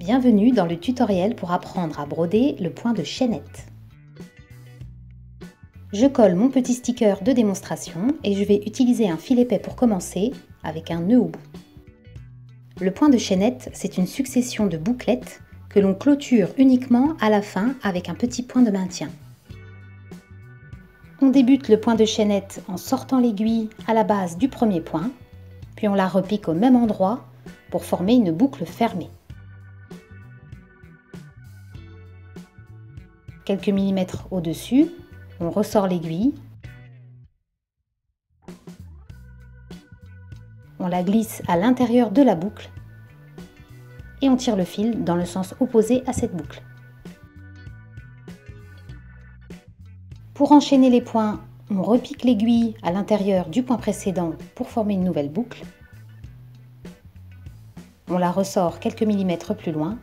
Bienvenue dans le tutoriel pour apprendre à broder le point de chaînette. Je colle mon petit sticker de démonstration et je vais utiliser un fil épais pour commencer avec un nœud au bout. Le point de chaînette, c'est une succession de bouclettes que l'on clôture uniquement à la fin avec un petit point de maintien. On débute le point de chaînette en sortant l'aiguille à la base du premier point, puis on la repique au même endroit pour former une boucle fermée. Quelques millimètres au-dessus, on ressort l'aiguille, on la glisse à l'intérieur de la boucle et on tire le fil dans le sens opposé à cette boucle. Pour enchaîner les points, on repique l'aiguille à l'intérieur du point précédent pour former une nouvelle boucle. On la ressort quelques millimètres plus loin.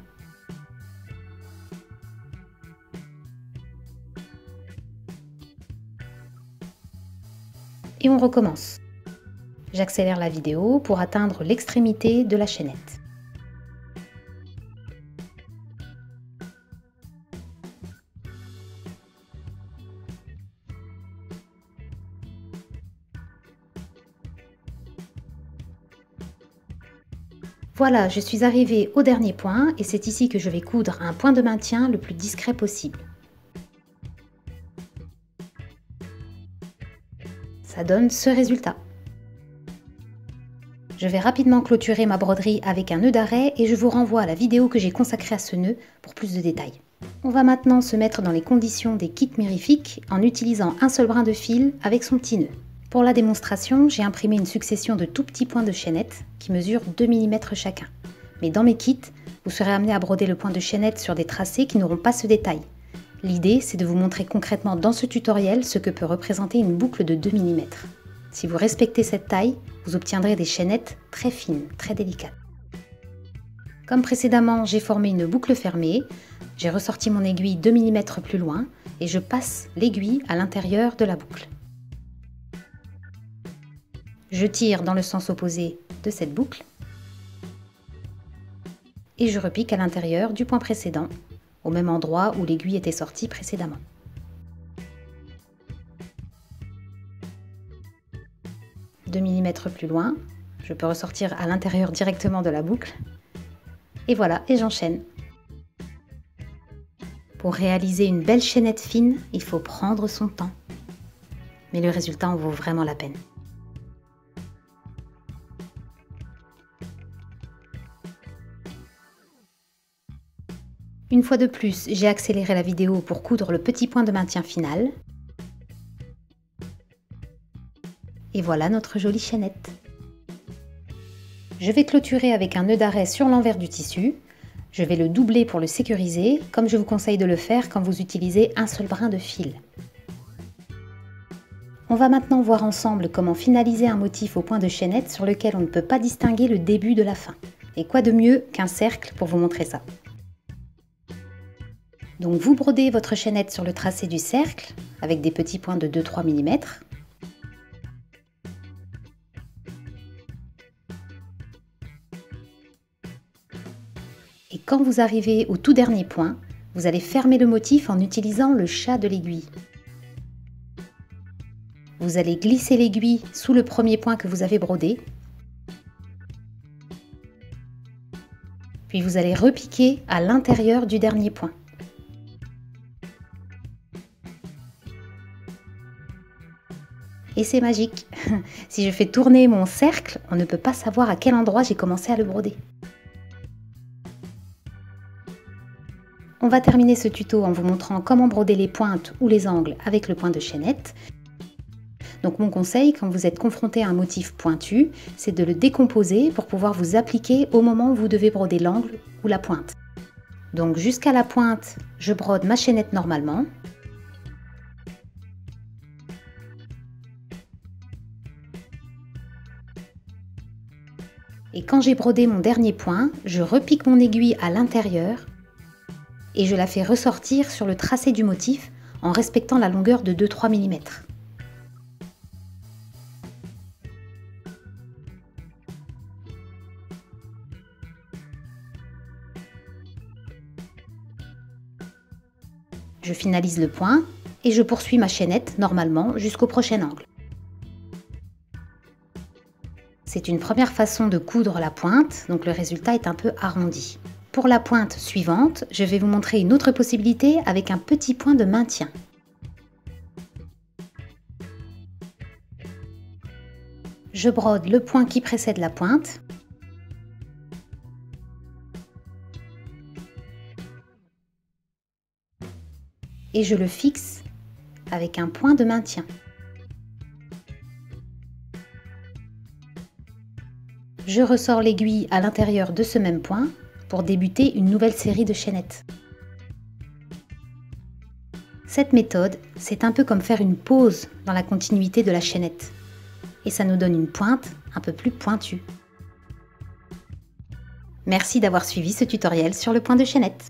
Et on recommence. J'accélère la vidéo pour atteindre l'extrémité de la chaînette. Voilà, je suis arrivée au dernier point et c'est ici que je vais coudre un point de maintien le plus discret possible. Ça donne ce résultat. Je vais rapidement clôturer ma broderie avec un nœud d'arrêt et je vous renvoie à la vidéo que j'ai consacrée à ce nœud pour plus de détails. On va maintenant se mettre dans les conditions des kits mirifiques en utilisant un seul brin de fil avec son petit nœud. Pour la démonstration, j'ai imprimé une succession de tout petits points de chaînette qui mesurent 2 mm chacun. Mais dans mes kits, vous serez amené à broder le point de chaînette sur des tracés qui n'auront pas ce détail. L'idée, c'est de vous montrer concrètement dans ce tutoriel ce que peut représenter une boucle de 2 mm. Si vous respectez cette taille, vous obtiendrez des chaînettes très fines, très délicates. Comme précédemment, j'ai formé une boucle fermée, j'ai ressorti mon aiguille 2 mm plus loin et je passe l'aiguille à l'intérieur de la boucle. Je tire dans le sens opposé de cette boucle et je repique à l'intérieur du point précédent, au même endroit où l'aiguille était sortie précédemment. Deux millimètres plus loin, je peux ressortir à l'intérieur directement de la boucle. Et voilà, et j'enchaîne. Pour réaliser une belle chaînette fine, il faut prendre son temps. Mais le résultat en vaut vraiment la peine. Une fois de plus, j'ai accéléré la vidéo pour coudre le petit point de maintien final. Et voilà notre jolie chaînette. Je vais clôturer avec un nœud d'arrêt sur l'envers du tissu. Je vais le doubler pour le sécuriser, comme je vous conseille de le faire quand vous utilisez un seul brin de fil. On va maintenant voir ensemble comment finaliser un motif au point de chaînette sur lequel on ne peut pas distinguer le début de la fin. Et quoi de mieux qu'un cercle pour vous montrer ça. Donc vous brodez votre chaînette sur le tracé du cercle avec des petits points de 2-3 mm. Et quand vous arrivez au tout dernier point, vous allez fermer le motif en utilisant le chat de l'aiguille. Vous allez glisser l'aiguille sous le premier point que vous avez brodé. Puis vous allez repiquer à l'intérieur du dernier point. Et c'est magique. Si je fais tourner mon cercle, on ne peut pas savoir à quel endroit j'ai commencé à le broder. On va terminer ce tuto en vous montrant comment broder les pointes ou les angles avec le point de chaînette. Donc mon conseil, quand vous êtes confronté à un motif pointu, c'est de le décomposer pour pouvoir vous appliquer au moment où vous devez broder l'angle ou la pointe. Donc jusqu'à la pointe, je brode ma chaînette normalement. Et quand j'ai brodé mon dernier point, je repique mon aiguille à l'intérieur et je la fais ressortir sur le tracé du motif en respectant la longueur de 2-3 mm. Je finalise le point et je poursuis ma chaînette normalement jusqu'au prochain angle. C'est une première façon de coudre la pointe, donc le résultat est un peu arrondi. Pour la pointe suivante, je vais vous montrer une autre possibilité avec un petit point de maintien. Je brode le point qui précède la pointe. Et je le fixe avec un point de maintien. Je ressors l'aiguille à l'intérieur de ce même point pour débuter une nouvelle série de chaînettes. Cette méthode, c'est un peu comme faire une pause dans la continuité de la chaînette. Et ça nous donne une pointe un peu plus pointue. Merci d'avoir suivi ce tutoriel sur le point de chaînette.